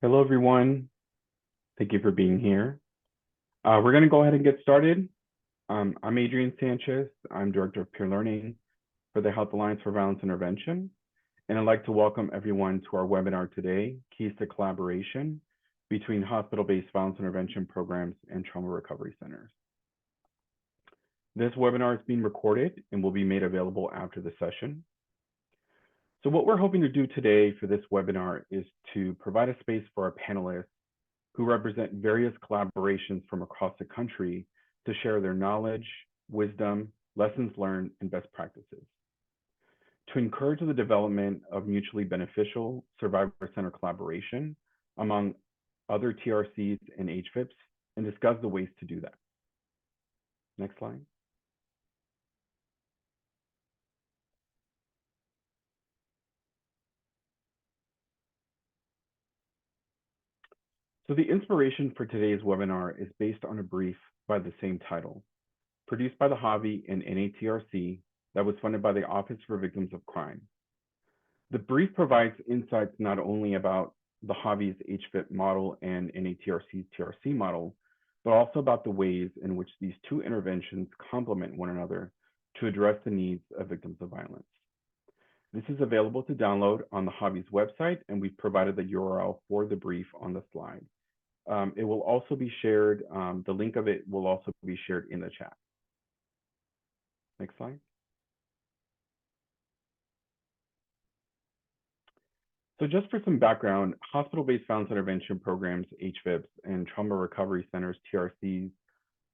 Hello, everyone. Thank you for being here. We're going to go ahead and get started. I'm Adrian Sanchez. I'm Director of Peer Learning for the Health Alliance for Violence Intervention. And I'd like to welcome everyone to our webinar today, Keys to Collaboration between Hospital-Based Violence Intervention Programs and Trauma Recovery Centers. This webinar is being recorded and will be made available after the session. So what we're hoping to do today for this webinar is to provide a space for our panelists who represent various collaborations from across the country to share their knowledge, wisdom, lessons learned, and best practices. To encourage the development of mutually beneficial survivor-centered collaboration among other TRCs and HVIPs, and discuss the ways to do that. Next slide. So the inspiration for today's webinar is based on a brief by the same title, produced by the HAVI and NATRC that was funded by the Office for Victims of Crime. The brief provides insights not only about the HAVI's HVIP model and NATRC's TRC model, but also about the ways in which these two interventions complement one another to address the needs of victims of violence. This is available to download on the HAVI's website, and we've provided the URL for the brief on the slide. It will also be shared, the link of it will also be shared in the chat. Next slide. So just for some background, hospital-based violence intervention programs, HVIPs, and trauma recovery centers, TRCs,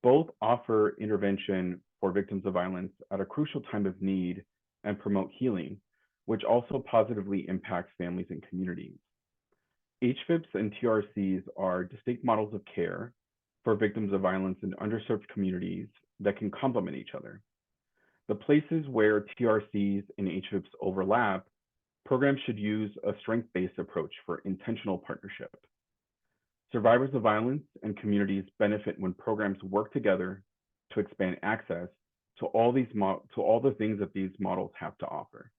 both offer intervention for victims of violence at a crucial time of need and promote healing, which also positively impacts families and communities. HVIPs and TRCs are distinct models of care for victims of violence in underserved communities that can complement each other. The places where TRCs and HVIPs overlap, programs should use a strength-based approach for intentional partnership. Survivors of violence and communities benefit when programs work together to expand access to all the things that these models have to offer.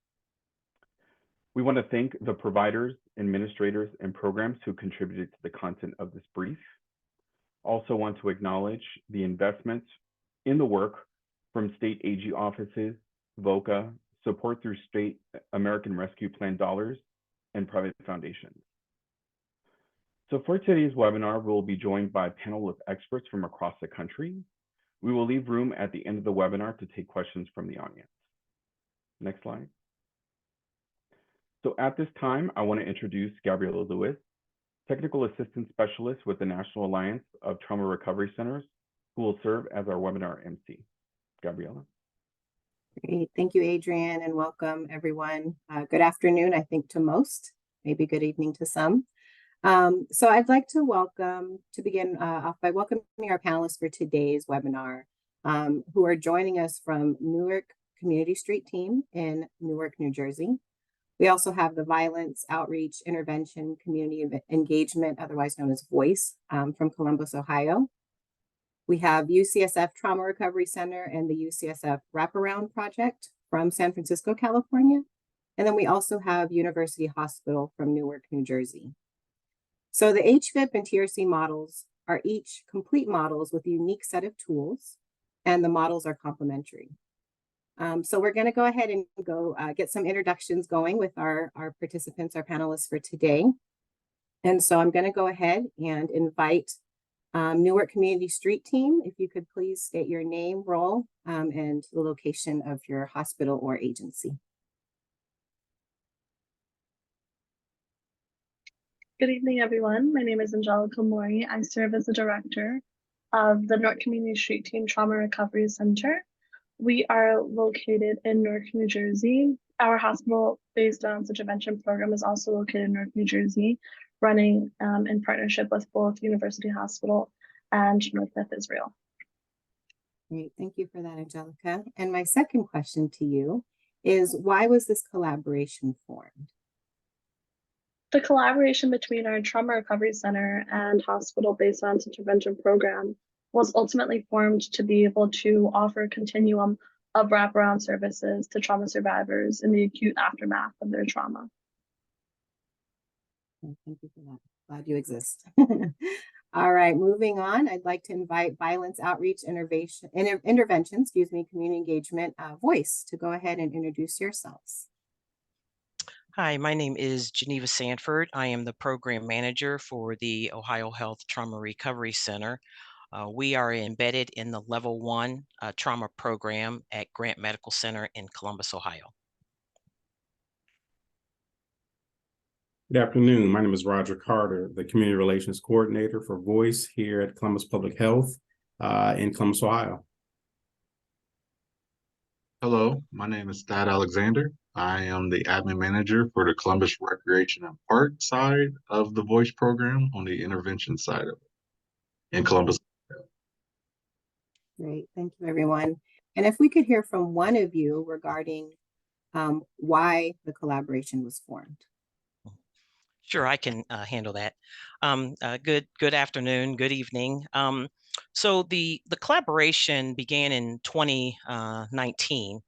We want to thank the providers, administrators, and programs who contributed to the content of this brief. Also want to acknowledge the investments in the work from state AG offices, VOCA, support through state American Rescue Plan dollars, and private foundations. So for today's webinar, we'll be joined by a panel of experts from across the country. We will leave room at the end of the webinar to take questions from the audience. Next slide. So at this time, I want to introduce Gabriella Lewis, Technical Assistant Specialist with the National Alliance of Trauma Recovery Centers, who will serve as our webinar MC. Gabriella. Great. Thank you, Adrian, and welcome, everyone. Good afternoon, I think, to most, maybe good evening to some. So I'd like to begin off by welcoming our panelists for today's webinar, who are joining us from Newark Community Street Team in Newark, New Jersey. We also have the Violence Outreach Intervention Community Engagement, otherwise known as VOICE, from Columbus, Ohio. We have UCSF Trauma Recovery Center and the UCSF Wraparound Project from San Francisco, California. And then we also have University Hospital from Newark, New Jersey. So the HVIP and TRC models are each complete models with a unique set of tools, and the models are complementary. So we're going to go ahead and get some introductions going with our participants, our panelists for today. And so I'm going to go ahead and invite Newark Community Street Team, if you could please state your name, role, and the location of your hospital or agency. Good evening, everyone. My name is Angelica Mori. I serve as the director of the Newark Community Street Team Trauma Recovery Center. We are located in Newark, New Jersey. Our hospital-based violence intervention program is also located in Newark, New Jersey, running in partnership with both University Hospital and Northwest Israel. Great, thank you for that, Angelica. And my second question to you is, why was this collaboration formed? The collaboration between our Trauma Recovery Center and hospital-based violence intervention program was ultimately formed to be able to offer a continuum of wraparound services to trauma survivors in the acute aftermath of their trauma. Thank you for that. Glad you exist. All right, moving on. I'd like to invite Violence Outreach Intervention, excuse me, Community Engagement Voice to go ahead and introduce yourselves. Hi, my name is Geneva Sanford. I am the program manager for the Ohio Health Trauma Recovery Center. We are embedded in the Level 1 trauma program at Grant Medical Center in Columbus, Ohio. Good afternoon. My name is Roger Carter, the Community Relations Coordinator for Voice here at Columbus Public Health in Columbus, Ohio. Hello, my name is Thad Alexander. I am the admin manager for the Columbus Recreation and Park side of the Voice program on the intervention side of it in Columbus. Great, thank you, everyone. And if we could hear from one of you regarding why the collaboration was formed. Sure, I can handle that. Good afternoon, good evening. So the collaboration began in 2019.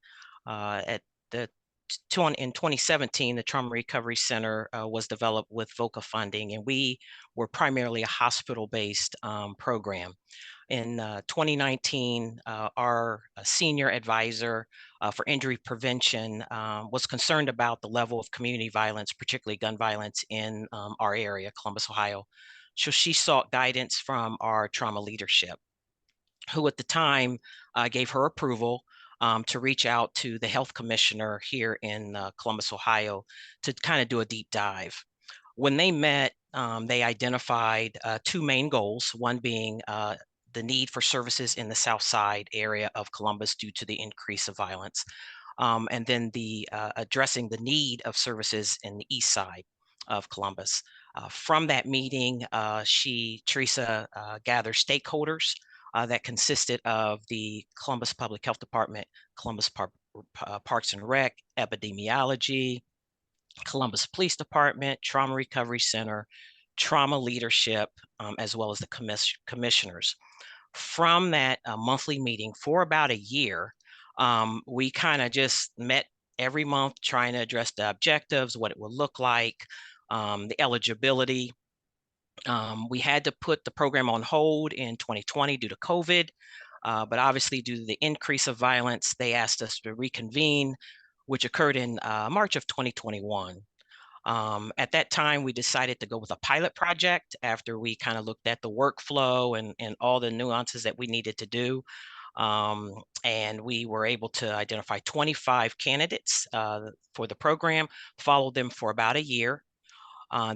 In 2017, the Trauma Recovery Center was developed with VOCA funding, and we were primarily a hospital-based program. In 2019, our senior advisor for injury prevention was concerned about the level of community violence, particularly gun violence in our area, Columbus, Ohio. So she sought guidance from our trauma leadership, who at the time gave her approval to reach out to the health commissioner here in Columbus, Ohio, to kind of do a deep dive. When they met, they identified two main goals, one being the need for services in the South Side area of Columbus due to the increase of violence, and then addressing the need of services in the East Side of Columbus. From that meeting, Teresa gathered stakeholders that consisted of the Columbus Public Health Department, Columbus Parks and Rec, epidemiology, Columbus Police Department, Trauma Recovery Center, trauma leadership, as well as the commissioners. From that monthly meeting for about a year, we kind of just met every month trying to address the objectives, what it would look like, the eligibility. We had to put the program on hold in 2020 due to COVID, but obviously due to the increase of violence, they asked us to reconvene, which occurred in March of 2021. At that time, we decided to go with a pilot project after we kind of looked at the workflow and all the nuances that we needed to do. And we were able to identify 25 candidates for the program, followed them for about a year.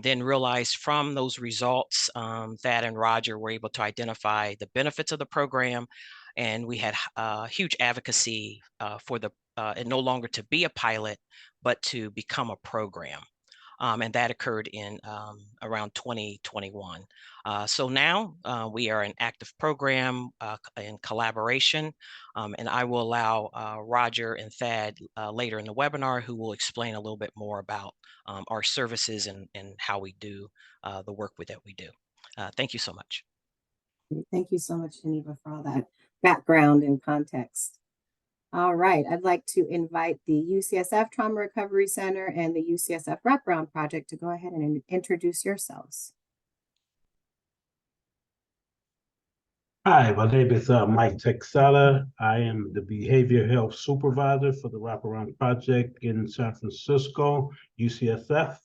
Then realized from those results, Thad and Roger were able to identify the benefits of the program, and we had huge advocacy for it no longer to be a pilot, but to become a program. And that occurred in around 2021. So now we are an active program in collaboration, and I will allow Roger and Thad later in the webinar, who will explain a little bit more about our services and how we do the work that we do. Thank you so much. Thank you so much, Geneva, for all that background and context. All right, I'd like to invite the UCSF Trauma Recovery Center and the UCSF Wraparound Project to go ahead and introduce yourselves. Hi, my name is Mike Texala. I am the Behavior Health Supervisor for the Wraparound Project in San Francisco, UCSF.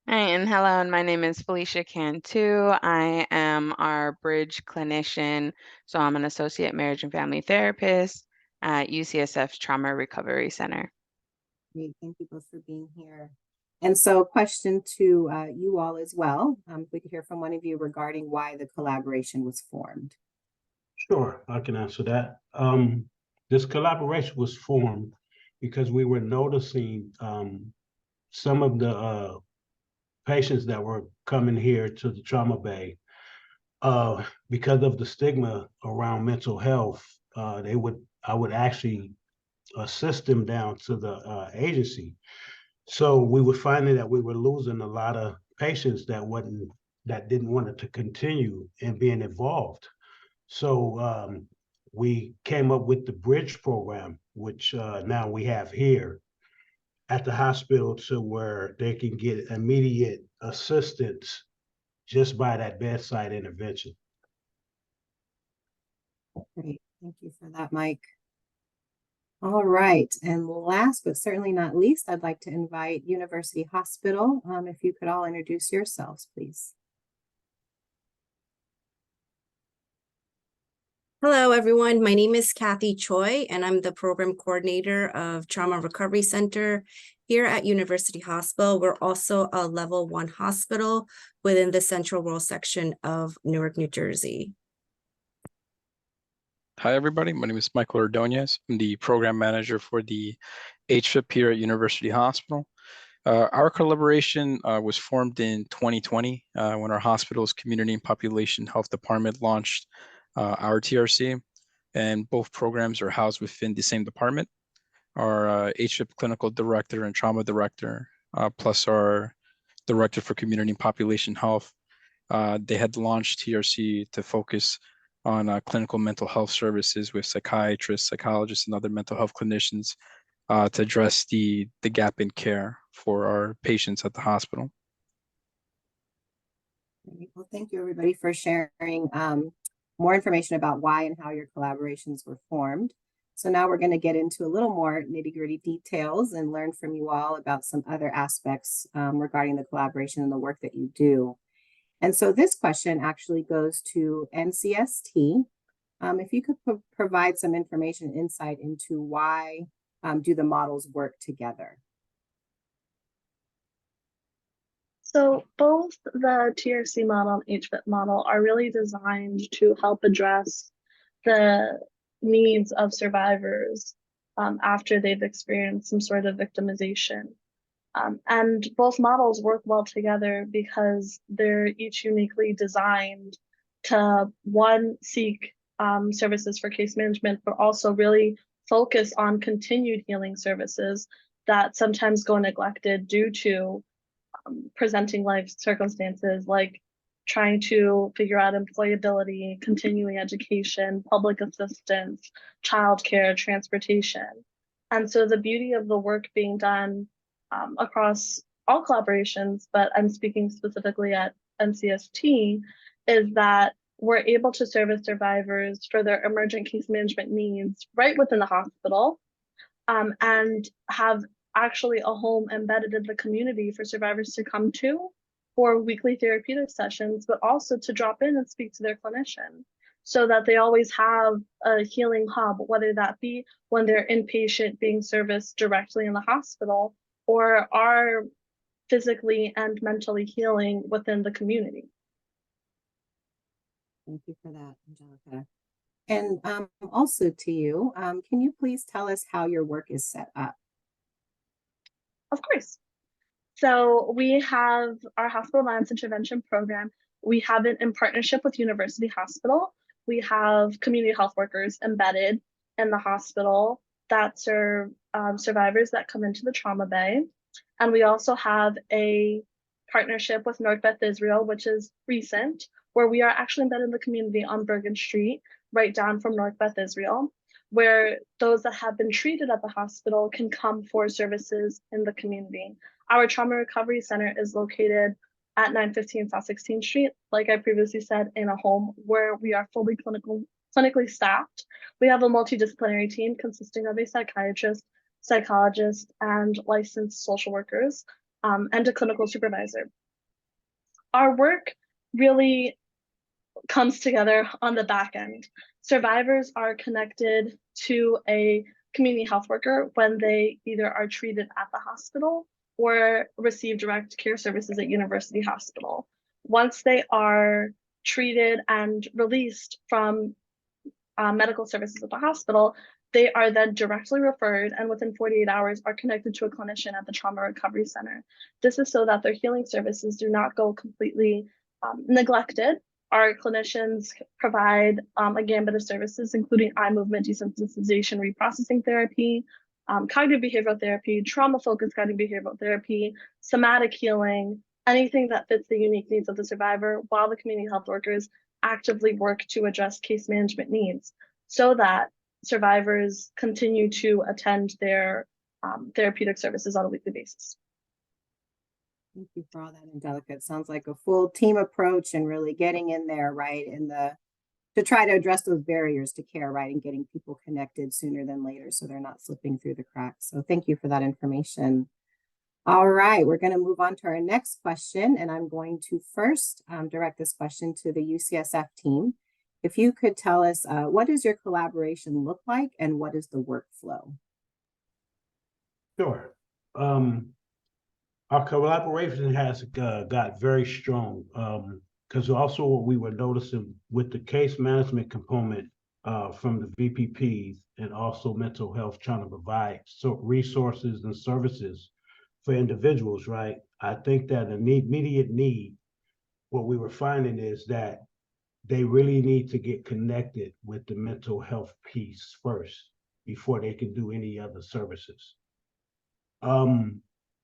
Hi, and hello, and my name is Felicia Cantu. I am our bridge clinician, so I'm an associate marriage and family therapist at UCSF's Trauma Recovery Center. Great, thank you both for being here. And so question to you all as well, if we could hear from one of you regarding why the collaboration was formed. Sure, I can answer that. This collaboration was formed because we were noticing some of the patients that were coming here to the trauma bay, because of the stigma around mental health, I would actually assist them down to the agency. So we were finding that we were losing a lot of patients that didn't want to continue in being involved. So we came up with the bridge program, which now we have here. at the hospital to where they can get immediate assistance just by that bedside intervention. Great, thank you for that, Mike. All right, and last but certainly not least, I'd like to invite University Hospital. If you could all introduce yourselves, please. Hello, everyone. My name is Kathy Choi, and I'm the program coordinator of Trauma Recovery Center here at University Hospital. We're also a level 1 hospital within the Central Rural section of Newark, New Jersey. Hi, everybody. My name is Michael Ordonez. I'm the program manager for the HVIP here at University Hospital. Our collaboration was formed in 2020 when our hospital's Community and Population Health Department launched our TRC, and both programs are housed within the same department. Our HVIP clinical director and trauma director, plus our director for Community and Population Health, they had launched TRC to focus on clinical mental health services with psychiatrists, psychologists, and other mental health clinicians to address the gap in care for our patients at the hospital. Well, thank you everybody for sharing more information about why and how your collaborations were formed. So now we're going to get into a little more nitty-gritty details and learn from you all about some other aspects regarding the collaboration and the work that you do. And so this question actually goes to NCST. If you could provide some information, insight into why do the models work together? So both the TRC model and HVIP model are really designed to help address the needs of survivors after they've experienced some sort of victimization. And both models work well together because they're each uniquely designed to, one, seek services for case management, but also really focus on continued healing services that sometimes go neglected due to presenting life circumstances, like trying to figure out employability, continuing education, public assistance, childcare, transportation. And so the beauty of the work being done across all collaborations, but I'm speaking specifically at NCST, is that we're able to service survivors for their emergent case management needs right within the hospital, and have actually a home embedded in the community for survivors to come to for weekly therapeutic sessions, but also to drop in and speak to their clinician so that they always have a healing hub, whether that be when they're inpatient being serviced directly in the hospital or are physically and mentally healing within the community. Thank you for that, Angelica. And also to you, can you please tell us how your work is set up? Of course. So we have our hospital violence intervention program. We have it in partnership with University Hospital. We have community health workers embedded in the hospital that serve survivors that come into the trauma bay. And we also have a partnership with North Beth Israel, which is recent, where we are actually embedded in the community on Bergen Street, right down from North Beth Israel, where those that have been treated at the hospital can come for services in the community. Our trauma recovery center is located at 915 South 16th Street, like I previously said, in a home where we are fully clinically staffed. We have a multidisciplinary team consisting of a psychiatrist, psychologist, and licensed social workers, and a clinical supervisor. Our work really comes together on the back end. Survivors are connected to a community health worker when they either are treated at the hospital or receive direct care services at University Hospital. Once they are treated and released from medical services at the hospital, they are then directly referred and within 48 hours are connected to a clinician at the Trauma Recovery Center. This is so that their healing services do not go completely neglected. Our clinicians provide a gambit of services, including eye movement desensitization reprocessing therapy, cognitive behavioral therapy, trauma-focused cognitive behavioral therapy, somatic healing, anything that fits the unique needs of the survivor, while the community health workers actively work to address case management needs so that survivors continue to attend their therapeutic services on a weekly basis. Thank you for all that, Angelica. It sounds like a full team approach and really getting in there, right, to try to address those barriers to care, right, and getting people connected sooner than later so they're not slipping through the cracks. So thank you for that information. All right, we're going to move on to our next question, and I'm going to first direct this question to the UCSF team. If you could tell us, what does your collaboration look like and what is the workflow? Sure. Our collaboration has got very strong because also what we were noticing with the case management component from the VPPs and also mental health trying to provide resources and services for individuals, right? I think that an immediate need, what we were finding is that they really need to get connected with the mental health piece first before they can do any other services.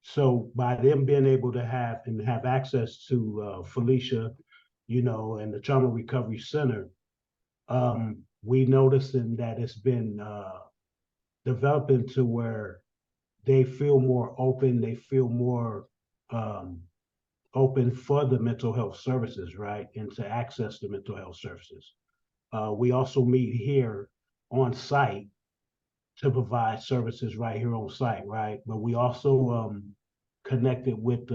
So by them being able to have access to Felicia, and the Trauma Recovery Center, we noticing that it's been developing to where they feel more open, they feel more open for the mental health services, right? And to access the mental health services. We also meet here on site to provide services right here on site, right? But we also connected with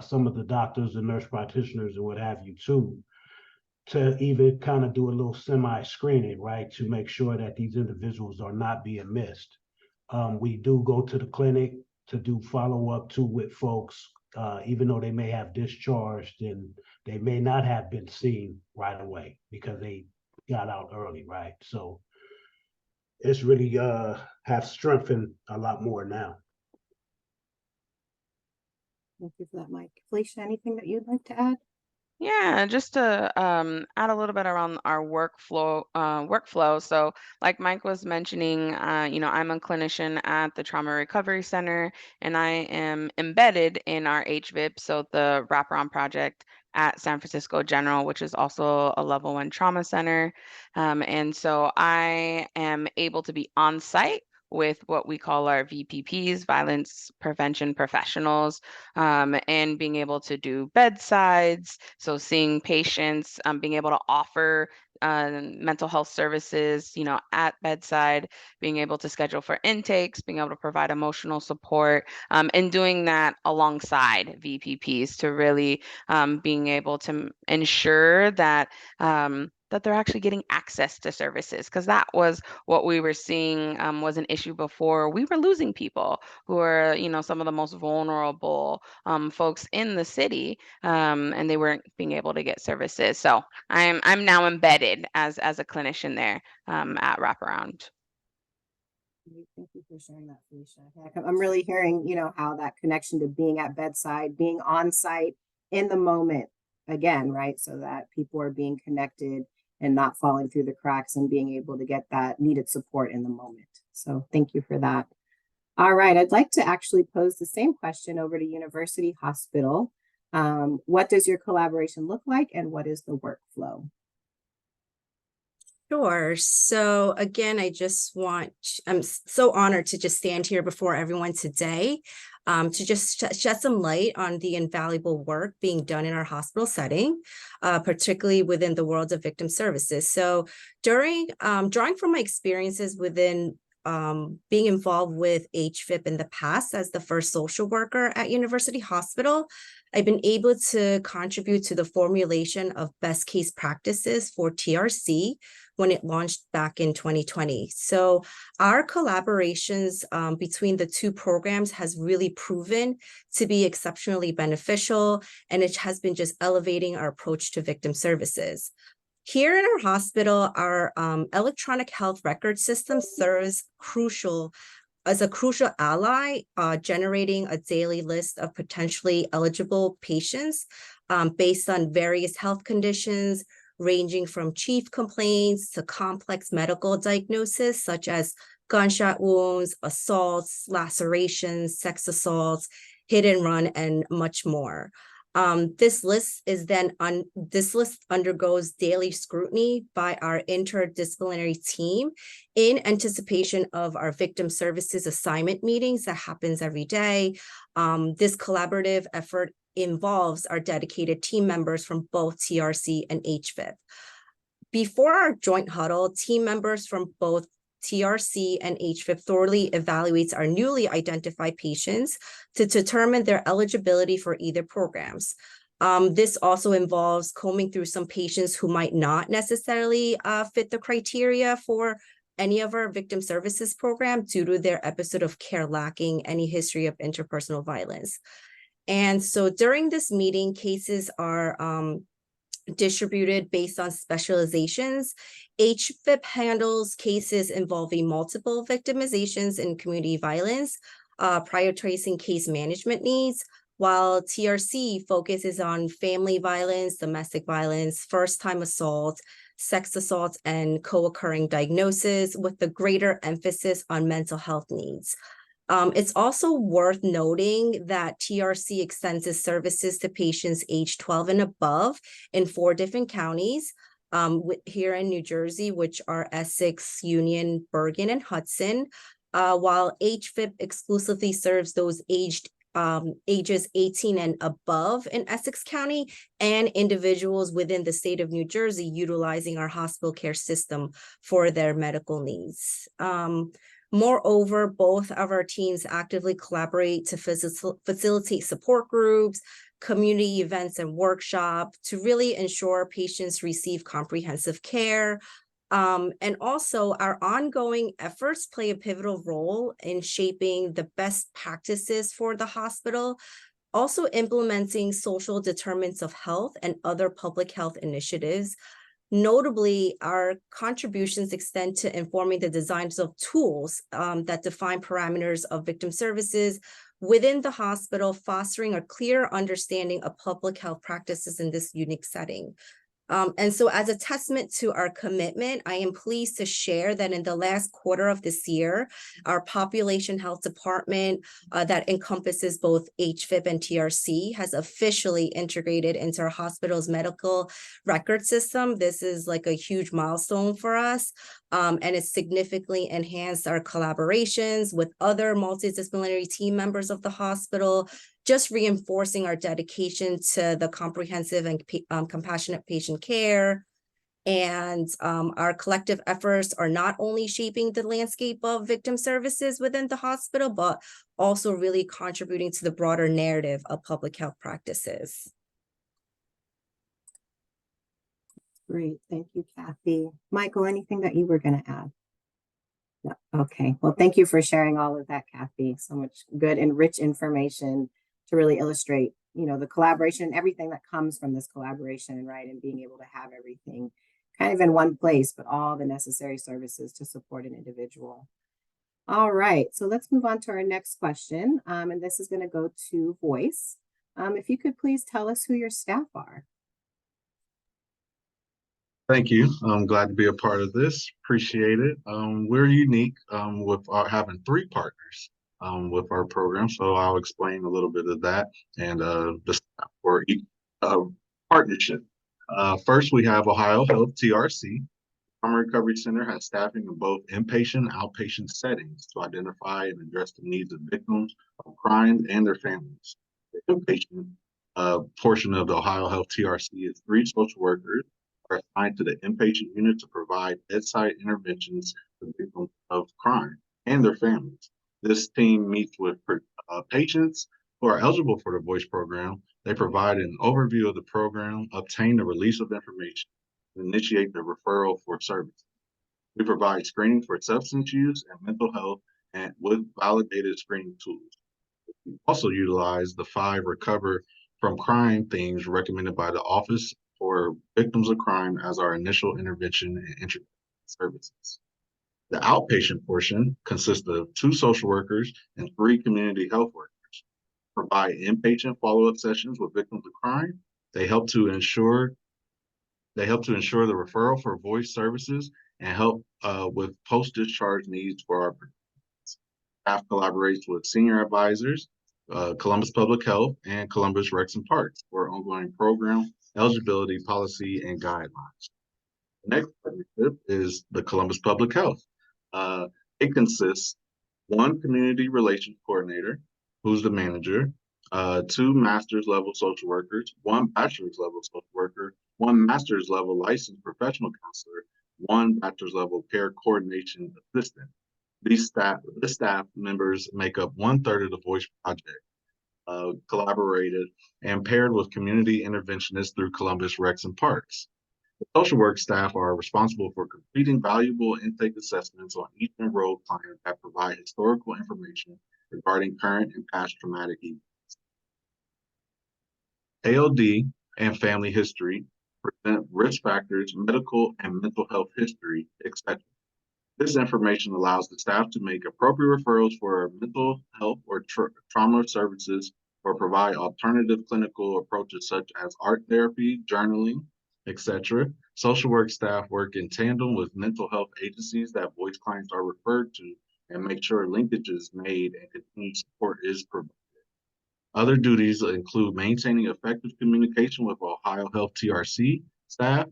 some of the doctors and nurse practitioners and what have you too, to even kind of do a little semi-screening, right? To make sure that these individuals are not being missed. We do go to the clinic to do follow-up too with folks, even though they may have discharged and they may not have been seen right away because they got out early, right? So it's really have strengthened a lot more now. Thank you for that, Mike. Felicia, anything that you'd like to add? Yeah, just to add a little bit around our workflow. So, like Mike was mentioning, I'm a clinician at the Trauma Recovery Center, and I am embedded in our HVIP, so the wraparound project at San Francisco General, which is also a level 1 trauma center. And so I am able to be on site with what we call our VPPs, violence prevention professionals, and being able to do bedsides, so seeing patients, being able to offer mental health services, at bedside, being able to schedule for intakes, being able to provide emotional support, and doing that alongside VPPs to really being able to ensure that that they're actually getting access to services, because that was what we were seeing was an issue before. We were losing people who are, some of the most vulnerable folks in the city, and they weren't being able to get services. So I'm now embedded as a clinician there at Wraparound. Thank you for sharing that, Felicia. I'm really hearing, how that connection to being at bedside, being on site in the moment again, right? So that people are being connected and not falling through the cracks and being able to get that needed support in the moment. So thank you for that. All right, I'd like to actually pose the same question over to University Hospital. What does your collaboration look like and what is the workflow? Sure. So again, I'm so honored to just stand here before everyone today to just shed some light on the invaluable work being done in our hospital setting, particularly within the world of victim services. So drawing from my experiences within being involved with HVIP in the past as the first social worker at University Hospital, I've been able to contribute to the formulation of best case practices for TRC when it launched back in 2020. So our collaborations between the two programs has really proven to be exceptionally beneficial, and it has been just elevating our approach to victim services. Here in our hospital, our electronic health record system serves as a crucial ally, generating a daily list of potentially eligible patients based on various health conditions, ranging from chief complaints to complex medical diagnoses, such as gunshot wounds, assaults, lacerations, sex assaults, hit and run, and much more. This list undergoes daily scrutiny by our interdisciplinary team in anticipation of our victim services assignment meetings that happens every day. This collaborative effort involves our dedicated team members from both TRC and HVIP. Before our joint huddle, team members from both TRC and HVIP thoroughly evaluates our newly identified patients to determine their eligibility for either programs. This also involves combing through some patients who might not necessarily fit the criteria for any of our victim services program due to their episode of care lacking any history of interpersonal violence. And so during this meeting, cases are distributed based on specializations. HVIP handles cases involving multiple victimizations and community violence, prioritizing case management needs, while TRC focuses on family violence, domestic violence, first-time assault, sex assault, and co-occurring diagnosis, with the greater emphasis on mental health needs. It's also worth noting that TRC extends its services to patients age 12 and above in 4 different counties here in New Jersey, which are Essex, Union, Bergen, and Hudson, while HVIP exclusively serves those ages 18 and above in Essex County and individuals within the state of New Jersey utilizing our hospital care system for their medical needs. Moreover, both of our teams actively collaborate to facilitate support groups, community events, and workshops to really ensure patients receive comprehensive care. And also, our ongoing efforts play a pivotal role in shaping the best practices for the hospital, also implementing social determinants of health and other public health initiatives. Notably, our contributions extend to informing the designs of tools that define parameters of victim services within the hospital, fostering a clear understanding of public health practices in this unique setting. And so as a testament to our commitment, I am pleased to share that in the last quarter of this year, our population health department that encompasses both HVIP and TRC has officially integrated into our hospital's medical record system. This is like a huge milestone for us, and it's significantly enhanced our collaborations with other multidisciplinary team members of the hospital, just reinforcing our dedication to the comprehensive and compassionate patient care. And our collective efforts are not only shaping the landscape of victim services within the hospital, but also really contributing to the broader narrative of public health practices. Great, thank you, Kathy. Michael, anything that you were going to add? No. Okay, well, thank you for sharing all of that, Kathy. So much good and rich information to really illustrate, you know, the collaboration and everything that comes from this collaboration, right? And being able to have everything kind of in one place, but all the necessary services to support an individual. All right, so let's move on to our next question. And this is going to go to Voice. If you could please tell us who your staff are. Thank you. I'm glad to be a part of this. Appreciate it. We're unique with having 3 partners with our program, so I'll explain a little bit of that and the staff for each partnership. First, we have Ohio Health TRC. Trauma Recovery Center has staffing in both inpatient and outpatient settings to identify and address the needs of victims of crime and their families. The inpatient portion of the Ohio Health TRC is 3 social workers are assigned to the inpatient unit to provide bedside interventions for victims of crime and their families. This team meets with patients who are eligible for the Voice program. They provide an overview of the program, obtain the release of information, and initiate the referral for services. We provide screening for substance use and mental health and with validated screening tools. We also utilize the 5 recover from crime themes recommended by the Office for Victims of Crime as our initial intervention and intervention services. The outpatient portion consists of 2 social workers and 3 community health workers. Provide inpatient follow-up sessions with victims of crime. They help to ensure the referral for voice services and help with post-discharge needs for our participants. Staff collaborates with senior advisors, Columbus Public Health, and Columbus Recs and Parks for ongoing program, eligibility, policy, and guidelines. The next partnership is the Columbus Public Health. It consists one community relations coordinator, who's the manager, two master's level social workers, one bachelor's level social worker, one master's level licensed professional counselor, one bachelor's level care coordination assistant. The staff members make up 1/3 of the Voice Project, collaborated and paired with community interventionists through Columbus Recs and Parks. The social work staff are responsible for completing valuable intake assessments on each enrolled client that provide historical information regarding current and past traumatic events. ALD and family history present risk factors, medical and mental health history, etc. This information allows the staff to make appropriate referrals for mental health or trauma services or provide alternative clinical approaches such as art therapy, journaling, etc. Social work staff work in tandem with mental health agencies that voice clients are referred to and make sure linkage is made and continued support is provided. Other duties include maintaining effective communication with Ohio Health TRC staff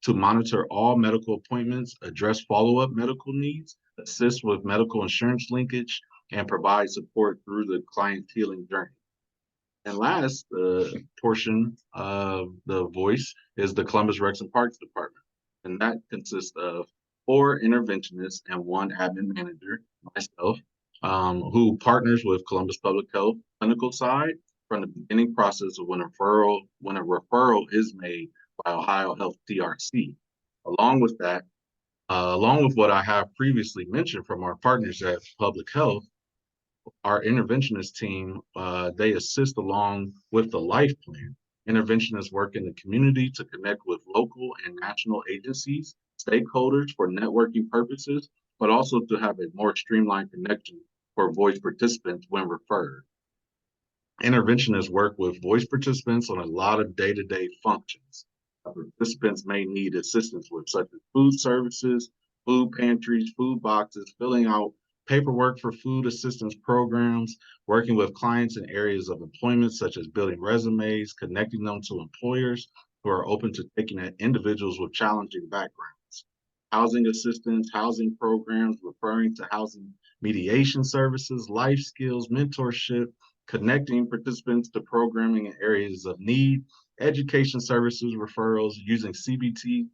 to monitor all medical appointments, address follow-up medical needs, assist with medical insurance linkage, and provide support through the client's healing journey. And last portion of the voice is the Columbus Recs and Parks Department. And that consists of 4 interventionists and 1 admin manager, myself, who partners with Columbus Public Health clinical side from the beginning process of when a referral is made by Ohio Health TRC. Along with that, along with what I have previously mentioned from our partners at Public Health, our interventionist team, they assist along with the life plan. Interventionists work in the community to connect with local and national agencies, stakeholders for networking purposes, but also to have a more streamlined connection for voice participants when referred. Interventionists work with voice participants on a lot of day-to-day functions. Participants may need assistance with such as food services, food pantries, food boxes, filling out paperwork for food assistance programs, working with clients in areas of employment such as building resumes, connecting them to employers who are open to taking in individuals with challenging backgrounds, housing assistance, housing programs, referring to housing mediation services, life skills, mentorship, connecting participants to programming in areas of need, education services, referrals, using CBT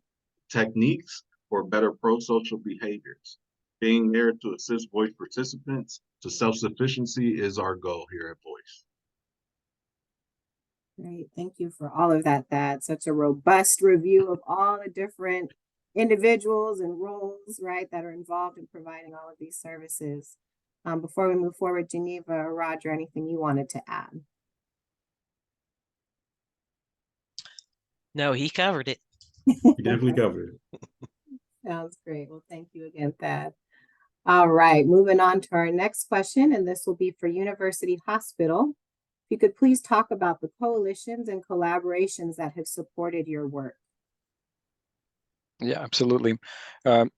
techniques for better pro-social behaviors. Being there to assist voice participants to self-sufficiency is our goal here at Voice. Great, thank you for all of that, Thad. Such a robust review of all the different individuals and roles, right, that are involved in providing all of these services. Before we move forward, Geneva or Roger, anything you wanted to add? No, he covered it. You definitely covered it. Sounds great. Well, thank you again, Thad. All right, moving on to our next question, and this will be for University Hospital. If you could please talk about the coalitions and collaborations that have supported your work. Yeah, absolutely.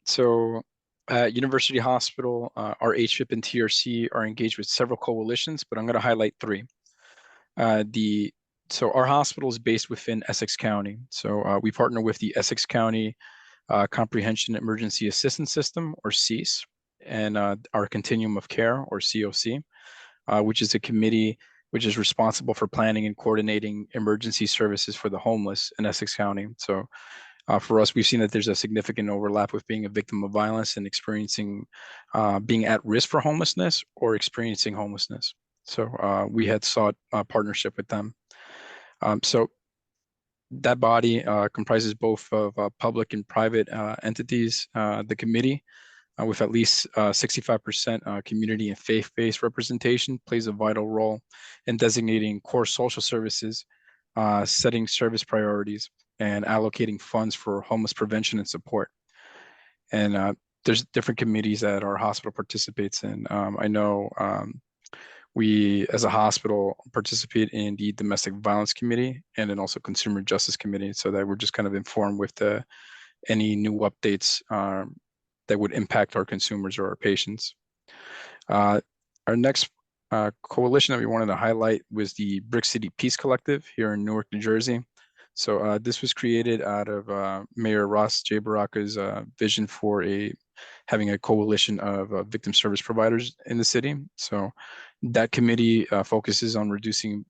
So at University Hospital, our HVIP and TRC are engaged with several coalitions, but I'm going to highlight 3. So our hospital is based within Essex County. So we partner with the Essex County Comprehension Emergency Assistance System, or CEAS, and our Continuum of Care, or COC, which is a committee which is responsible for planning and coordinating emergency services for the homeless in Essex County. So for us, we've seen that there's a significant overlap with being a victim of violence and experiencing being at risk for homelessness or experiencing homelessness. So we had sought a partnership with them. So that body comprises both of public and private entities. The committee, with at least 65% community and faith-based representation, plays a vital role in designating core social services, setting service priorities, and allocating funds for homeless prevention and support. And there's different committees that our hospital participates in. I know we, as a hospital, participate in the Domestic Violence Committee and then also Consumer Justice Committee, so that we're just kind of informed with any new updates that would impact our consumers or our patients. Our next coalition that we wanted to highlight was the Brick City Peace Collective here in Newark, New Jersey. So this was created out of Mayor Ross J. Baraka's vision for having a coalition of victim service providers in the city. So that committee focuses on reducing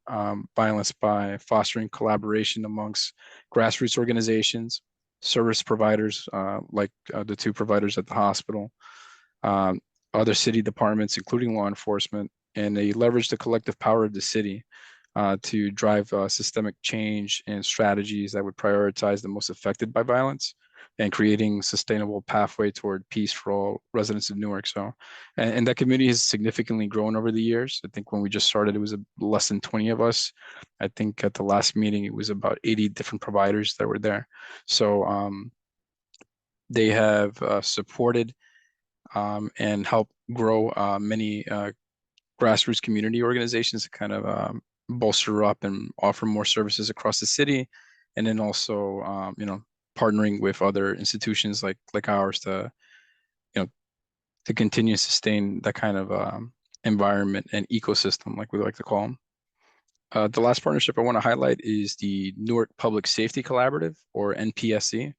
violence by fostering collaboration amongst grassroots organizations, service providers like the two providers at the hospital, other city departments, including law enforcement, and they leverage the collective power of the city to drive systemic change and strategies that would prioritize the most affected by violence and creating sustainable pathway toward peace for all residents of Newark. So, and that community has significantly grown over the years. I think when we just started, it was less than 20 of us. I think at the last meeting, it was about 80 different providers that were there. So they have supported and helped grow many grassroots community organizations to kind of bolster up and offer more services across the city, and then also partnering with other institutions like ours to to continue to sustain that kind of environment and ecosystem, like we like to call them. The last partnership I want to highlight is the Newark Public Safety Collaborative, or NPSC.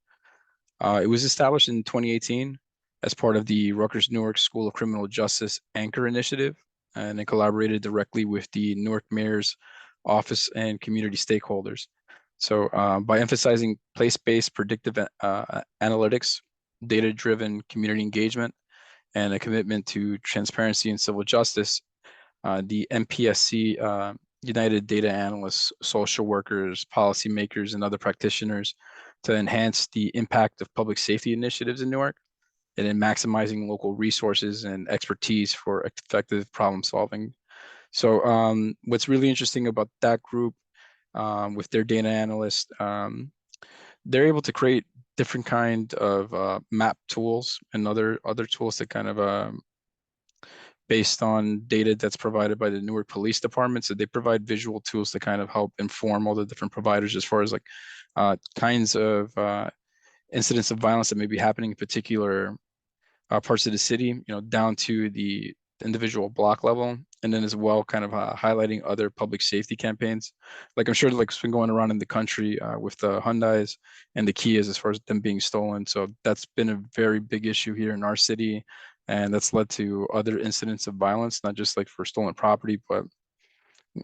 It was established in 2018 as part of the Rutgers Newark School of Criminal Justice Anchor Initiative, and it collaborated directly with the Newark Mayor's office and community stakeholders. So by emphasizing place-based predictive analytics, data-driven community engagement, and a commitment to transparency and civil justice, the NPSC united data analysts, social workers, policymakers, and other practitioners to enhance the impact of public safety initiatives in Newark, and in maximizing local resources and expertise for effective problem solving. So what's really interesting about that group with their data analysts, they're able to create different kind of map tools and other tools that kind of based on data that's provided by the Newark Police Department. So they provide visual tools to kind of help inform all the different providers as far as like kinds of incidents of violence that may be happening in particular parts of the city, down to the individual block level, and then as well kind of highlighting other public safety campaigns. Like I'm sure like it's been going around in the country with the Hyundais and the Kias as far as them being stolen. So that's been a very big issue here in our city, and that's led to other incidents of violence, not just like for stolen property, but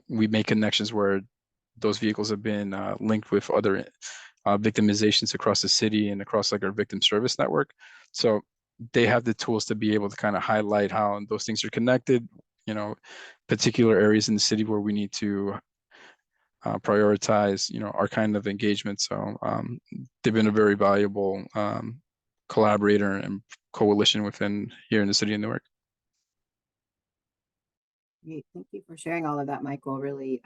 we make connections where those vehicles have been linked with other victimizations across the city and across like our victim service network. So they have the tools to be able to kind of highlight how those things are connected, particular areas in the city where we need to prioritize, our kind of engagement. So they've been a very valuable collaborator and coalition within here in the city of Newark. Great. Thank you for sharing all of that, Michael. Really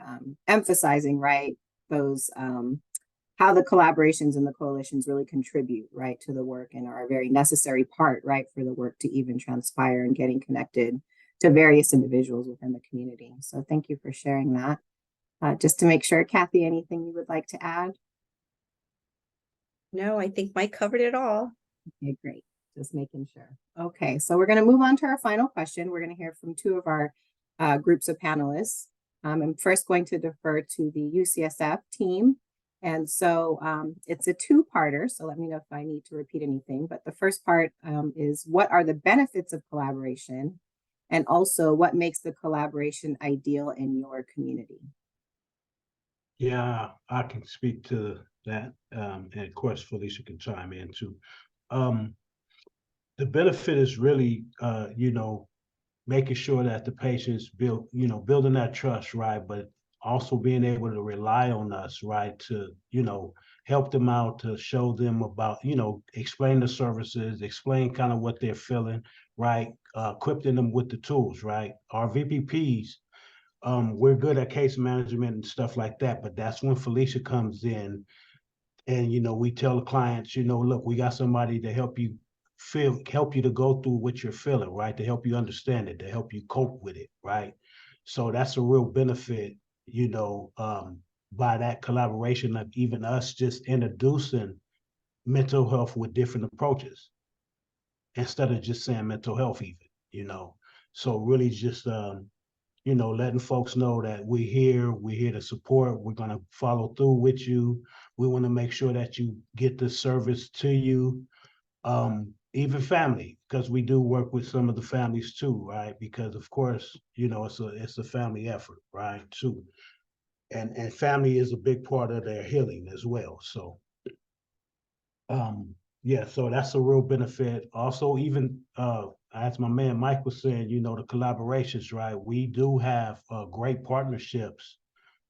emphasizing, right, those how the collaborations and the coalitions really contribute, right, to the work and are a very necessary part, right, for the work to even transpire and getting connected to various individuals within the community. So thank you for sharing that. Just to make sure, Kathy, anything you would like to add? No, I think Mike covered it all. Okay, great. Just making sure. Okay, so we're going to move on to our final question. We're going to hear from two of our groups of panelists. I'm first going to defer to the UCSF team. And so it's a two-parter, so let me know if I need to repeat anything. But the first part is, what are the benefits of collaboration? And also, what makes the collaboration ideal in your community? Yeah, I can speak to that. And of course, Felicia can chime in too. The benefit is really, making sure that the patients building that trust, right? But also being able to rely on us, right? To, help them out, to show them about, explain the services, explain kind of what they're feeling, right? Equipping them with the tools, right? Our VPPs, we're good at case management and stuff like that, but that's when Felicia comes in and, we tell the clients, look, we got somebody to help you to go through what you're feeling, right? To help you understand it, to help you cope with it, right? So that's a real benefit, by that collaboration of even us just introducing mental health with different approaches instead of just saying mental health even, So really just you know, letting folks know that we're here to support, we're gonna follow through with you. We want to make sure that you get the service to you. Even family, because we do work with some of the families too, right? Because of course, you know, it's a family effort, right? Too. And family is a big part of their healing as well. So yeah, so that's a real benefit. Also, even as my man Mike was saying, you know, the collaborations, right? We do have great partnerships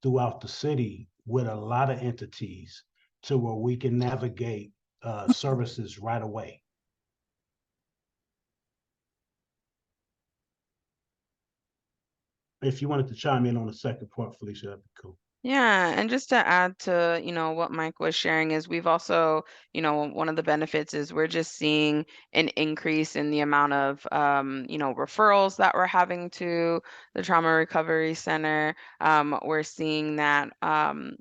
throughout the city with a lot of entities to where we can navigate services right away. If you wanted to chime in on the second part, Felicia, that'd be cool. Yeah, and just to add to, you know, what Mike was sharing is we've also, you know, one of the benefits is we're just seeing an increase in the amount of, you know, referrals that we're having to the Trauma Recovery Center. We're seeing that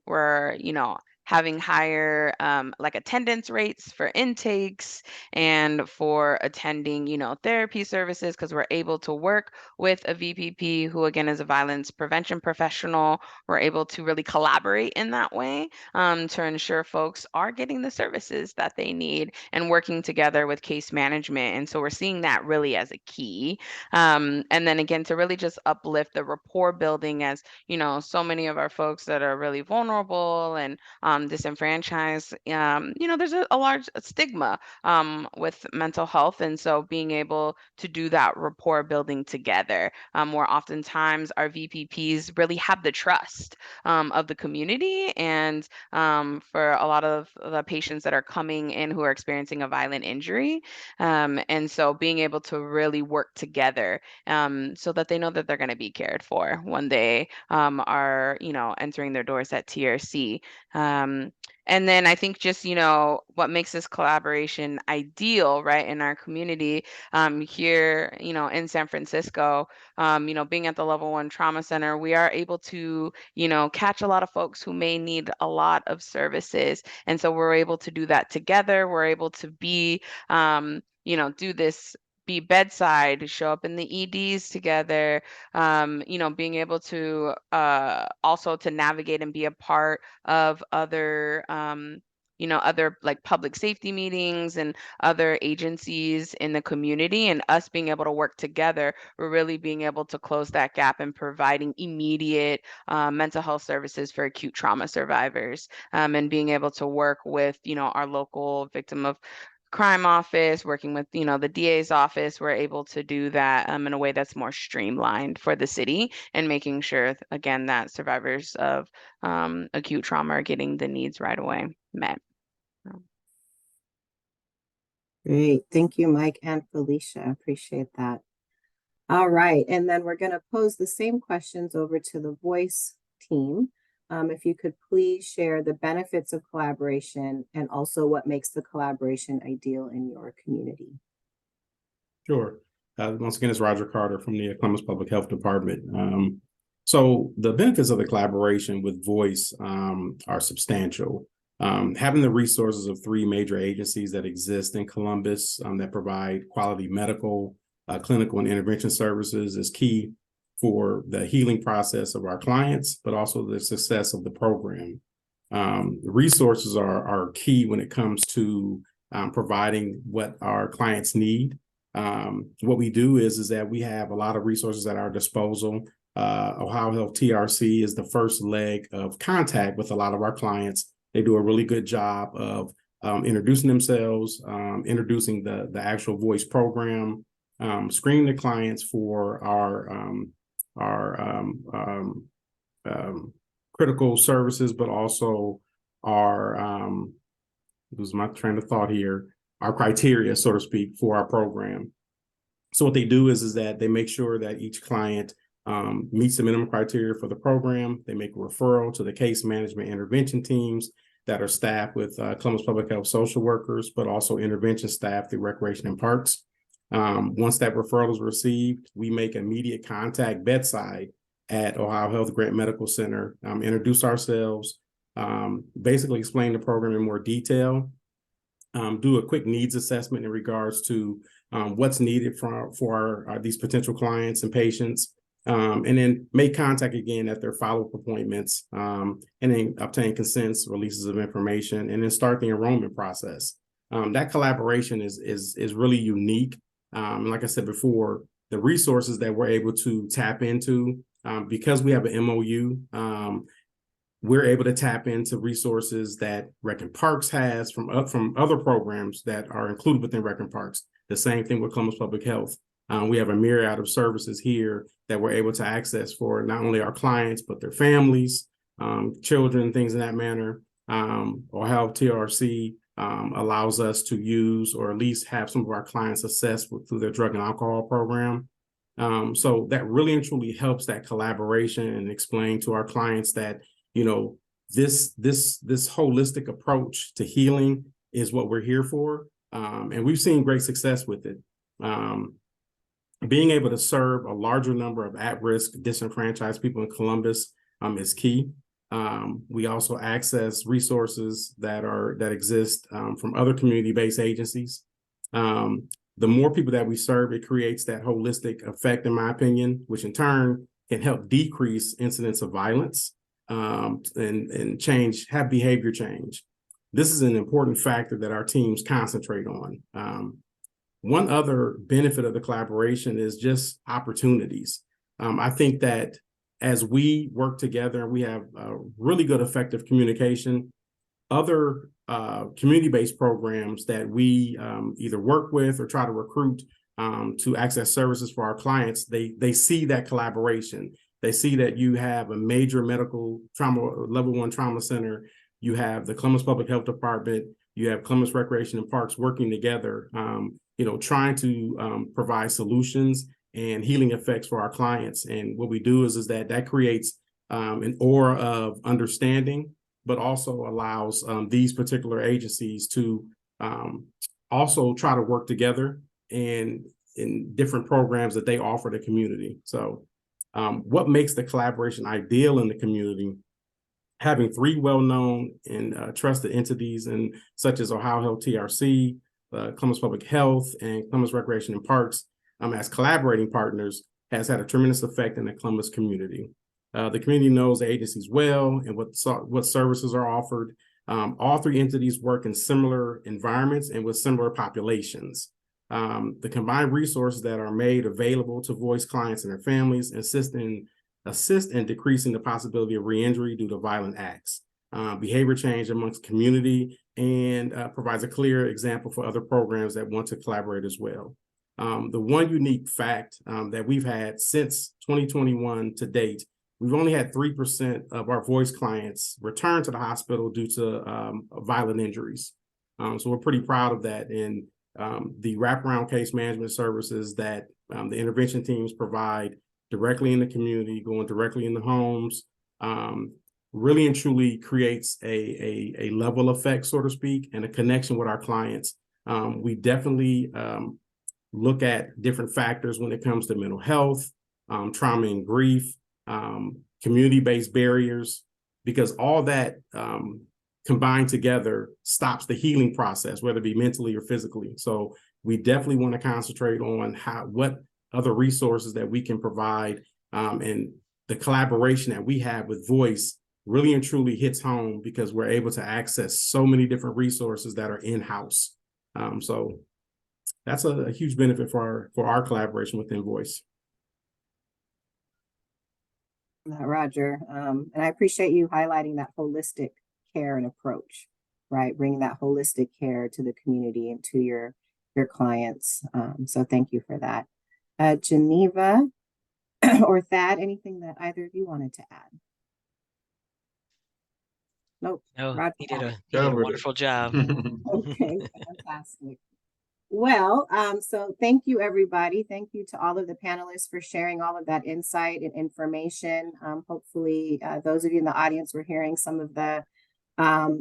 we're, you know, having higher like attendance rates for intakes and for attending, you know, therapy services because we're able to work with a VPP who again is a violence prevention professional. We're able to really collaborate in that way to ensure folks are getting the services that they need and working together with case management. And so we're seeing that really as a key. And then again, to really just uplift the rapport building as, you know, so many of our folks that are really vulnerable and disenfranchised, you know, there's a large stigma with mental health. And so being able to do that rapport building together, where oftentimes our VPPs really have the trust of the community and for a lot of the patients that are coming in who are experiencing a violent injury. And so being able to really work together so that they know that they're going to be cared for when they are, you know, entering their doors at TRC. And then I think just, you know, what makes this collaboration ideal, right, in our community here, you know, in San Francisco, you know, being at the level 1 trauma center, we are able to, you know, catch a lot of folks who may need a lot of services. And so we're able to do that together. We're able to be, you know, do this, be bedside, show up in the EDs together, you know, being able to also to navigate and be a part of other, you know, other like public safety meetings and other agencies in the community, and us being able to work together, we're really being able to close that gap and providing immediate mental health services for acute trauma survivors, and being able to work with, you know, our local victim of crime office, working with, you know, the DA's office, we're able to do that in a way that's more streamlined for the city and making sure, again, that survivors of acute trauma are getting the needs right away met. Great. Thank you, Mike and Felicia. Appreciate that. All right. And then we're going to pose the same questions over to the voice team. If you could please share the benefits of collaboration and also what makes the collaboration ideal in your community. Sure. Once again, it's Roger Carter from the Columbus Public Health Department. So the benefits of the collaboration with voice are substantial. Having the resources of 3 major agencies that exist in Columbus that provide quality medical, clinical, and intervention services is key for the healing process of our clients, but also the success of the program. The resources are key when it comes to providing what our clients need. What we do is that we have a lot of resources at our disposal. Ohio Health TRC is the first leg of contact with a lot of our clients. They do a really good job of introducing themselves, introducing the actual voice program, screening the clients for our critical services, but also our, lose my train of thought here, our criteria, so to speak, for our program. So what they do is that they make sure that each client meets the minimum criteria for the program. They make a referral to the case management intervention teams that are staffed with Columbus Public Health social workers, but also intervention staff through Recreation and Parks. Once that referral is received, we make immediate contact bedside at Ohio Health Grant Medical Center, introduce ourselves, basically explain the program in more detail, do a quick needs assessment in regards to what's needed for these potential clients and patients, and then make contact again at their follow-up appointments, and then obtain consents, releases of information, and then start the enrollment process. That collaboration is really unique. Like I said before, the resources that we're able to tap into, because we have an MOU, we're able to tap into resources that Rec and Parks has from other programs that are included within Rec and Parks. The same thing with Columbus Public Health. We have a myriad of services here that we're able to access for not only our clients, but their families, children, things in that manner. Or how TRC allows us to use, or at least have some of our clients assessed through their drug and alcohol program. So that really and truly helps that collaboration and explain to our clients that, you know, this holistic approach to healing is what we're here for. And we've seen great success with it. Being able to serve a larger number of at-risk, disenfranchised people in Columbus is key. We also access resources that exist from other community-based agencies. The more people that we serve, it creates that holistic effect, in my opinion, which in turn can help decrease incidents of violence and have behavior change. This is an important factor that our teams concentrate on. One other benefit of the collaboration is just opportunities. I think that as we work together and we have really good, effective communication, other community-based programs that we either work with or try to recruit to access services for our clients, they see that collaboration. They see that you have a major medical trauma, level 1 trauma center, you have the Columbus Public Health Department, you have Columbus Recreation and Parks working together, trying to provide solutions and healing effects for our clients. And what we do is that creates an aura of understanding, but also allows these particular agencies to also try to work together in different programs that they offer the community. So what makes the collaboration ideal in the community? Having 3 well-known and trusted entities such as Ohio Health TRC, Columbus Public Health, and Columbus Recreation and Parks as collaborating partners has had a tremendous effect in the Columbus community. The community knows the agencies well and what services are offered. All 3 entities work in similar environments and with similar populations. The combined resources that are made available to voice clients and their families assist in decreasing the possibility of re-injury due to violent acts, behavior change amongst community, and provides a clear example for other programs that want to collaborate as well. The one unique fact that we've had since 2021 to date, we've only had 3% of our voice clients return to the hospital due to violent injuries. So we're pretty proud of that. And the wraparound case management services that the intervention teams provide directly in the community, going directly in the homes, really and truly creates a level effect, so to speak, and a connection with our clients. We definitely look at different factors when it comes to mental health, trauma and grief, community-based barriers, because all that combined together stops the healing process, whether it be mentally or physically. So we definitely want to concentrate on what other resources that we can provide, and the collaboration that we have with Voice really and truly hits home because we're able to access so many different resources that are in-house. So that's a huge benefit for our collaboration within Voice. Roger, and I appreciate you highlighting that holistic care and approach, right? Bringing that holistic care to the community and to your clients. So thank you for that. Geneva or Thad, anything that either of you wanted to add? Nope. No, Roger. he did a wonderful job. Okay, fantastic. Well, so thank you, everybody. Thank you to all of the panelists for sharing all of that insight and information. Hopefully, those of you in the audience were hearing some of the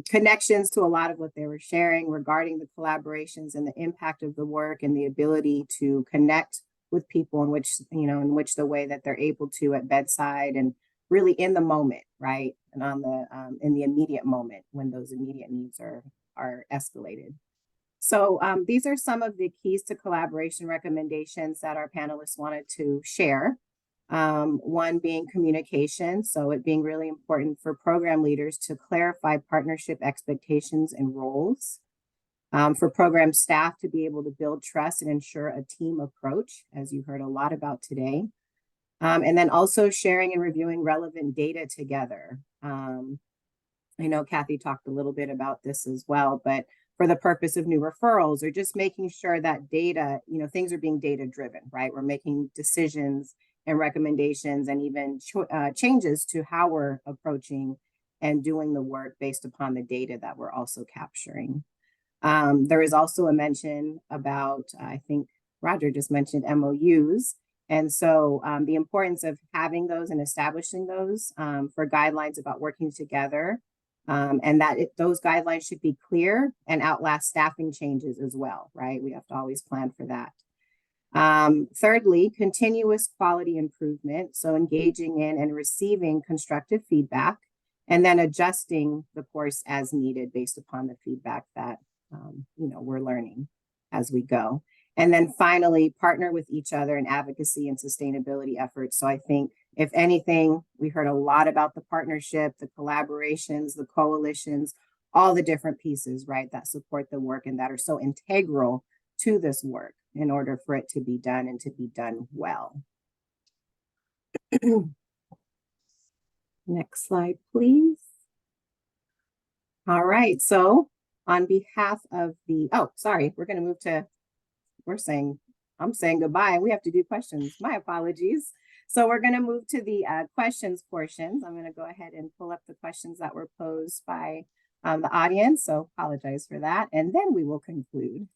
connections to a lot of what they were sharing regarding the collaborations and the impact of the work and the ability to connect with people in which the way that they're able to at bedside and really in the moment, right? And on the in the immediate moment when those immediate needs are escalated. So these are some of the keys to collaboration recommendations that our panelists wanted to share. One being communication, so it being really important for program leaders to clarify partnership expectations and roles. For program staff to be able to build trust and ensure a team approach, as you heard a lot about today. And then also sharing and reviewing relevant data together. I know Kathy talked a little bit about this as well, but for the purpose of new referrals or just making sure that data, things are being data driven, right? We're making decisions and recommendations and even changes to how we're approaching and doing the work based upon the data that we're also capturing. There is also a mention about, I think Roger just mentioned MOUs. And so the importance of having those and establishing those for guidelines about working together, and that those guidelines should be clear and outlast staffing changes as well, right? We have to always plan for that. Thirdly, continuous quality improvement. So engaging in and receiving constructive feedback and then adjusting the course as needed based upon the feedback that we're learning as we go. And then finally, partner with each other in advocacy and sustainability efforts. So I think, if anything, we heard a lot about the partnership, the collaborations, the coalitions, all the different pieces, right, that support the work and that are so integral to this work in order for it to be done and to be done well. Next slide, please. All right, so on behalf of the, we're going to move to, I'm saying goodbye. We have to do questions. My apologies. So we're going to move to the questions portions. I'm going to go ahead and pull up the questions that were posed by the audience. So apologize for that. And then we will conclude.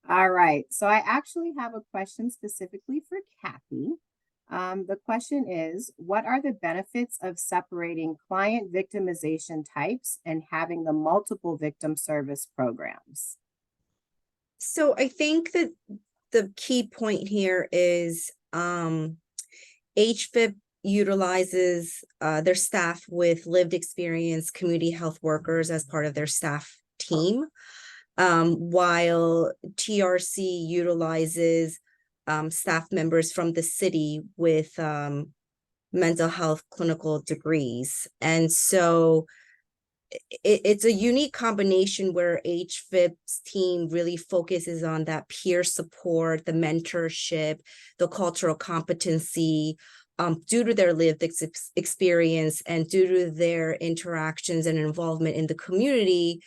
All right. So I actually have a question specifically for Kathy. The question is, what are the benefits of separating client victimization types and having the multiple victim service programs? So I think that the key point here is HVIP utilizes their staff with lived experience community health workers as part of their staff team, while TRC utilizes staff members from the city with mental health clinical degrees. And so it's a unique combination where HVIP's team really focuses on that peer support, the mentorship, the cultural competency, due to their lived experience and due to their interactions and involvement in the community,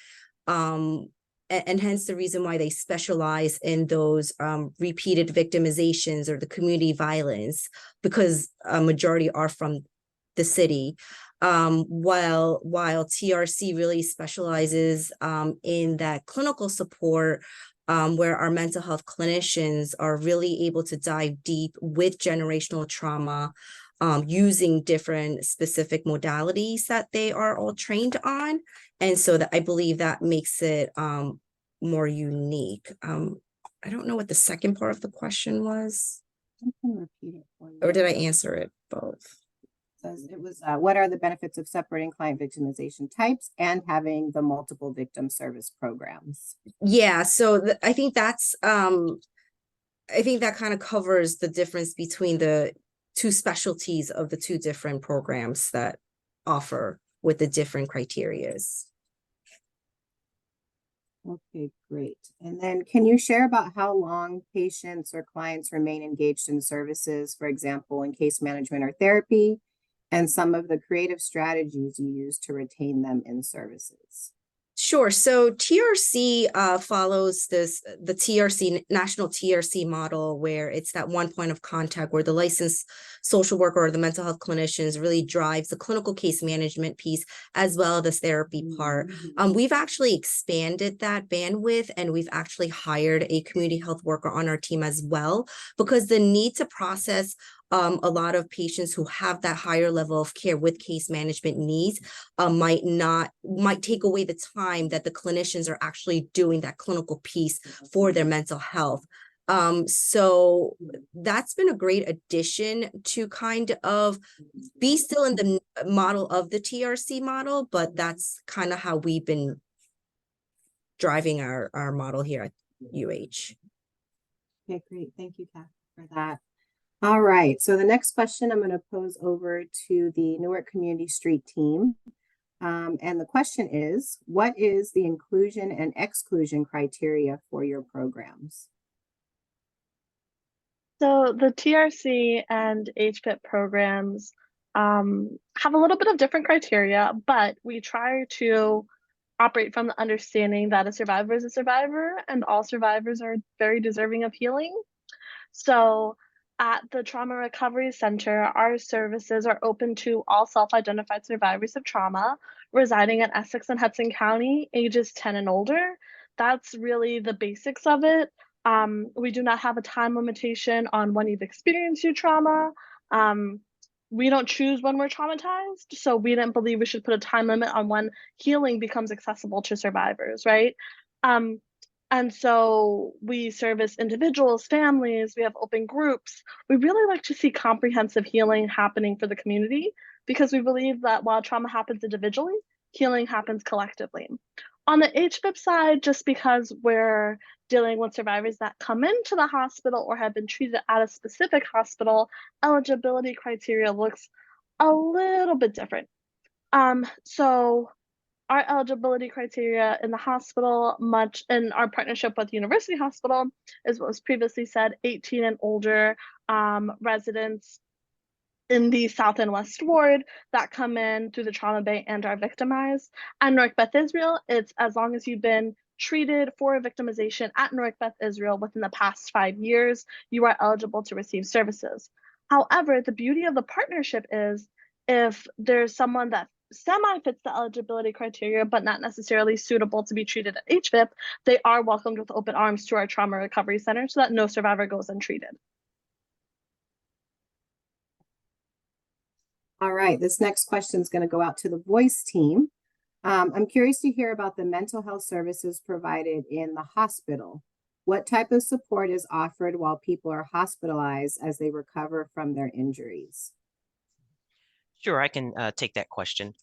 and hence the reason why they specialize in those repeated victimizations or the community violence, because a majority are from the city. While TRC really specializes in that clinical support, where our mental health clinicians are really able to dive deep with generational trauma, using different specific modalities that they are all trained on. And so that I believe that makes it more unique. I don't know what the second part of the question was. I can repeat it for you. Or did I answer it both? It was, what are the benefits of separating client victimization types and having the multiple victim service programs? Yeah, so I think that's, I think that kind of covers the difference between the two specialties of the two different programs that offer with the different criterias. Okay, great. And then can you share about how long patients or clients remain engaged in services, for example, in case management or therapy, and some of the creative strategies you use to retain them in services? Sure. So TRC follows the TRC, National TRC model, where it's that one point of contact where the licensed social worker or the mental health clinicians really drives the clinical case management piece as well as the therapy part. We've actually expanded that bandwidth, and we've actually hired a community health worker on our team as well, because the need to process a lot of patients who have that higher level of care with case management needs might take away the time that the clinicians are actually doing that clinical piece for their mental health. So that's been a great addition to kind of be still in the model of the TRC model, but that's kind of how we've been driving our model here at UH. Okay, great. Thank you, Kathy, for that. All right, so the next question I'm going to pose over to the Newark Community Street team. And the question is, what is the inclusion and exclusion criteria for your programs? So the TRC and HVIP programs have a little bit of different criteria, but we try to operate from the understanding that a survivor is a survivor and all survivors are very deserving of healing. So at the Trauma Recovery Center, our services are open to all self-identified survivors of trauma residing in Essex and Hudson County, ages 10 and older. That's really the basics of it. We do not have a time limitation on when you've experienced your trauma. We don't choose when we're traumatized, so we didn't believe we should put a time limit on when healing becomes accessible to survivors, right? And so we service individuals, families, we have open groups. We really like to see comprehensive healing happening for the community because we believe that while trauma happens individually, healing happens collectively. On the HVIP side, just because we're dealing with survivors that come into the hospital or have been treated at a specific hospital, eligibility criteria looks a little bit different. So our eligibility criteria in the hospital, much in our partnership with University Hospital, is what was previously said, 18 and older residents in the South and West Ward that come in through the trauma bay and are victimized. At Newark Beth Israel, it's as long as you've been treated for victimization at Newark Beth Israel within the past 5 years, you are eligible to receive services. However, the beauty of the partnership is if there's someone that semi-fits the eligibility criteria, but not necessarily suitable to be treated at HVIP, they are welcomed with open arms to our Trauma Recovery Center so that no survivor goes untreated. All right, this next question is going to go out to the voice team. I'm curious to hear about the mental health services provided in the hospital. What type of support is offered while people are hospitalized as they recover from their injuries? Sure, I can take that question.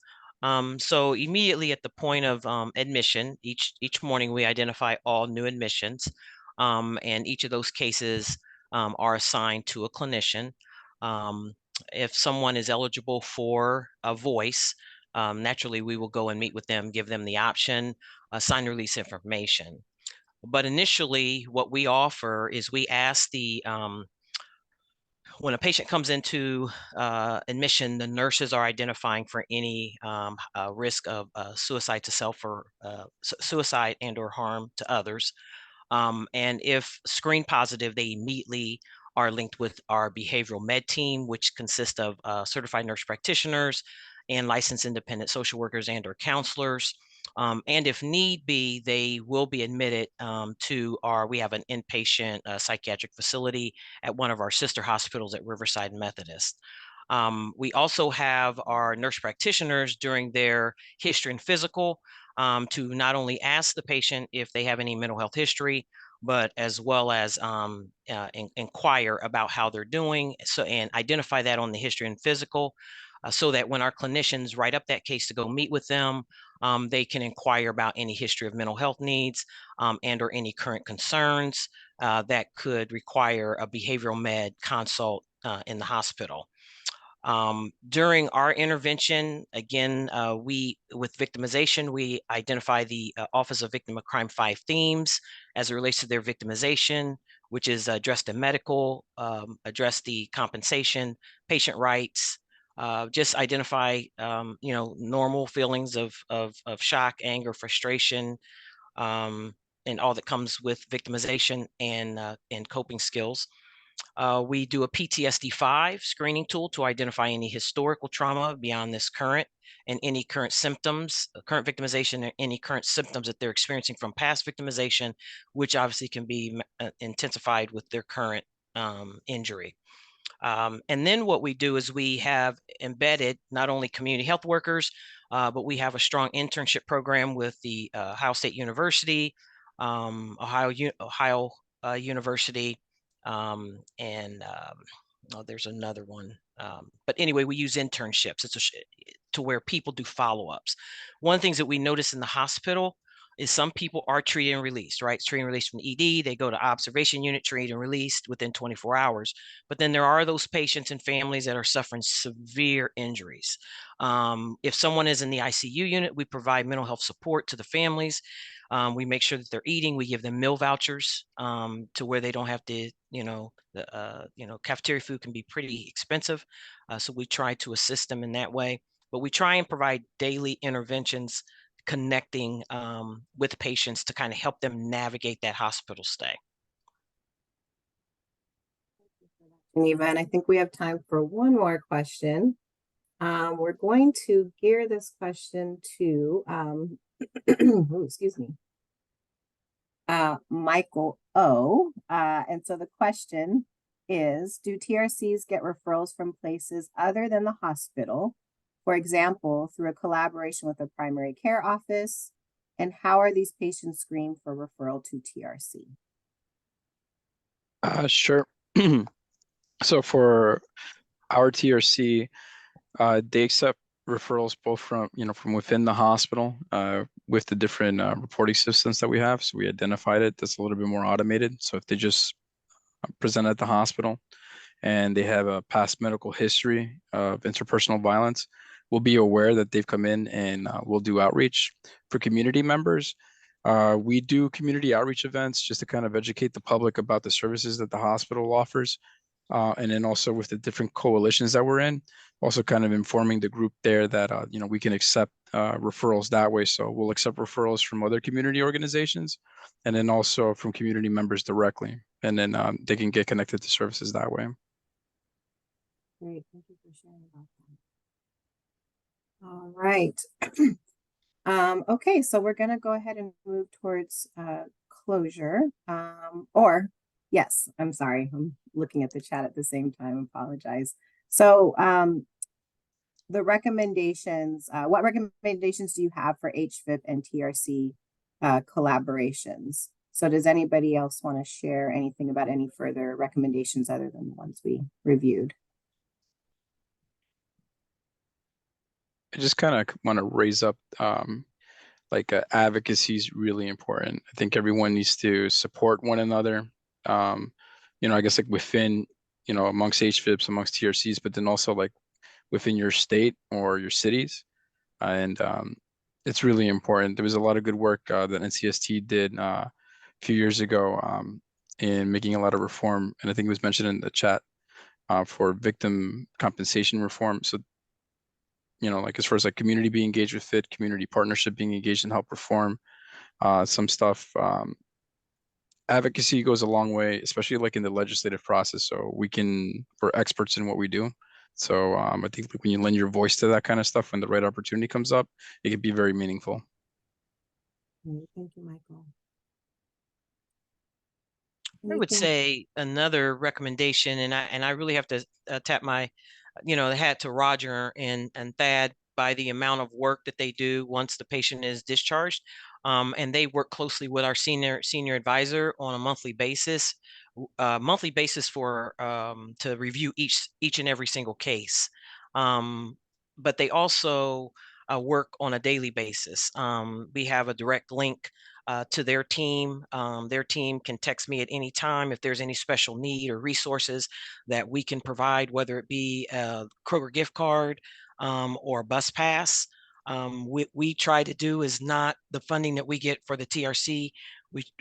So immediately at the point of admission, each morning we identify all new admissions, and each of those cases are assigned to a clinician. If someone is eligible for a voice, naturally we will go and meet with them, give them the option, sign release information. But initially, what we offer is we ask the when a patient comes into admission, the nurses are identifying for any risk of suicide to self or suicide and or harm to others. And if screen positive, they immediately are linked with our behavioral med team, which consists of certified nurse practitioners and licensed independent social workers and or counselors. And if need be, they will be admitted we have an inpatient psychiatric facility at one of our sister hospitals at Riverside Methodist. We also have our nurse practitioners during their history and physical to not only ask the patient if they have any mental health history, but as well as inquire about how they're doing, and identify that on the history and physical, so that when our clinicians write up that case to go meet with them, they can inquire about any history of mental health needs and or any current concerns that could require a behavioral med consult in the hospital. During our intervention, again, with victimization, we identify the Office of Victim of Crime 5 themes as it relates to their victimization, which is address the medical, address the compensation, patient rights, just identify, normal feelings of shock, anger, frustration, and all that comes with victimization and coping skills. We do a PTSD-5 screening tool to identify any historical trauma beyond this current and any current symptoms, current victimization, and any current symptoms that they're experiencing from past victimization, which obviously can be intensified with their current injury. And then what we do is we have embedded not only community health workers, but we have a strong internship program with the Ohio State University, Ohio University, there's another one. But anyway, we use internships. It's to where people do follow-ups. One of the things that we notice in the hospital is some people are treated and released, right? Treated and released from the ED, they go to observation unit, treated and released within 24 hours. But then there are those patients and families that are suffering severe injuries. If someone is in the ICU unit, we provide mental health support to the families. We make sure that they're eating. We give them meal vouchers to where they don't have to, cafeteria food can be pretty expensive. So we try to assist them in that way. But we try and provide daily interventions connecting with patients to kind of help them navigate that hospital stay. Geneva, and I think we have time for one more question. We're going to gear this question to, excuse me, Michael O. And so the question is, do TRCs get referrals from places other than the hospital? For example, through a collaboration with a primary care office? And how are these patients screened for referral to TRC? Sure. So for our TRC, they accept referrals both from within the hospital with the different reporting systems that we have. So we identified it. That's a little bit more automated. So if they just present at the hospital and they have a past medical history of interpersonal violence, we'll be aware that they've come in and we'll do outreach. For community members, we do community outreach events just to kind of educate the public about the services that the hospital offers. And then also with the different coalitions that we're in, also kind of informing the group there that, we can accept referrals that way. So we'll accept referrals from other community organizations and then also from community members directly. And then they can get connected to services that way. Great, thank you for sharing about that. All right. Okay, so we're gonna go ahead and move towards closure. Yes, I'm sorry, I'm looking at the chat at the same time, apologize. So the recommendations, what recommendations do you have for HVIP and TRC collaborations? So does anybody else want to share anything about any further recommendations other than the ones we reviewed? I just kind of want to raise up advocacy is really important. I think everyone needs to support one another. I guess within, amongst HVIPs, amongst TRCs, but then also within your state or your cities. And it's really important. There was a lot of good work that NCST did a few years ago in making a lot of reform. And I think it was mentioned in the chat for victim compensation reform. So, as far as community being engaged with it, community partnership being engaged in help reform some stuff. Advocacy goes a long way, especially in the legislative process. So we're experts in what we do. So I think when you lend your voice to that kind of stuff, when the right opportunity comes up, it can be very meaningful. Thank you, Michael. I would say another recommendation, and I really have to tap my, hat to Roger and Thad by the amount of work that they do once the patient is discharged. And they work closely with our senior advisor on a monthly basis for to review each and every single case. But they also work on a daily basis. We have a direct link to their team. Their team can text me at any time if there's any special need or resources that we can provide, whether it be a Kroger gift card or a bus pass. We try to do is not the funding that we get for the TRC.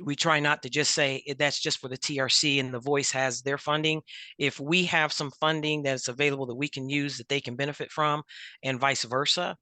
We try not to just say that's just for the TRC and the Voice has their funding. If we have some funding that's available that we can use that they can benefit from, and vice versa.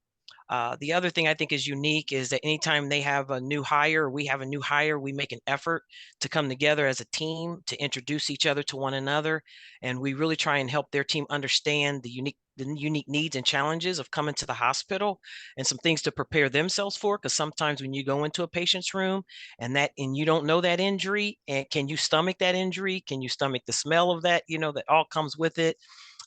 The other thing I think is unique is that anytime they have a new hire, or we have a new hire, we make an effort to come together as a team to introduce each other to one another. And we really try and help their team understand the unique needs and challenges of coming to the hospital and some things to prepare themselves for. Because sometimes when you go into a patient's room and you don't know that injury, and can you stomach that injury? Can you stomach the smell of that? That all comes with it.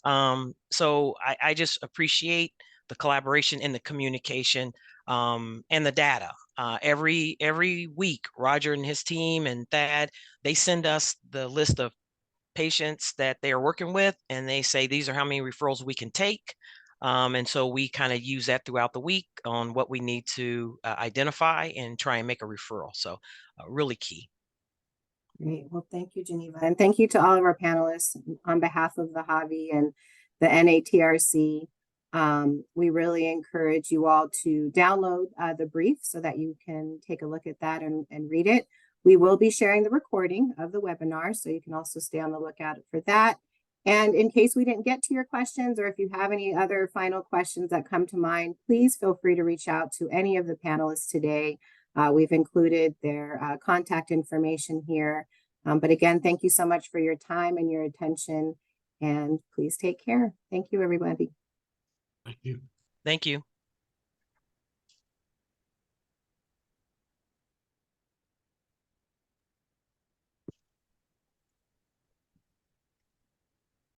So I just appreciate the collaboration and the communication and the data. Every week, Roger and his team and Thad, they send us the list of patients that they are working with, and they say, these are how many referrals we can take. And so we kind of use that throughout the week on what we need to identify and try and make a referral. So really key. Great. Well, thank you, Geneva. And thank you to all of our panelists on behalf of the HAVI and the NATRC. We really encourage you all to download the brief so that you can take a look at that and read it. We will be sharing the recording of the webinar, so you can also stay on the lookout for that. And in case we didn't get to your questions, or if you have any other final questions that come to mind, please feel free to reach out to any of the panelists today. We've included their contact information here. But again, thank you so much for your time and your attention, and please take care. Thank you, everybody. Thank you. Thank you.